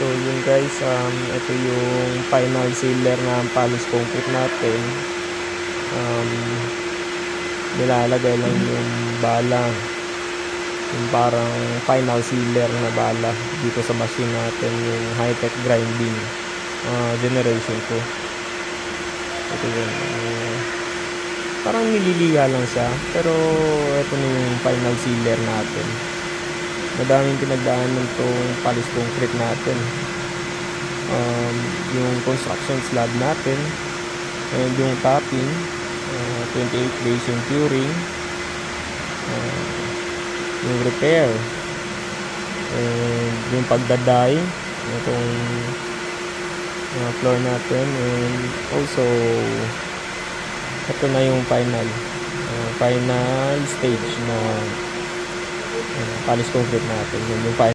So yun guys, ito yung final sealer ng polish concrete natin. Nilalagay lang yung bala, yung parang final sealer na bala dito sa machine natin, yung high-tech grinding generation 2. Ito yun, parang nililiga lang siya, pero ito na yung final sealer natin. Madaming pinagdaanan tong polish concrete natin, yung construction slab natin, and yung topping, 28 days yung curing, yung repair, and yung pagdaday itong floor natin, and also ito na yung final stage na polish concrete natin, yung final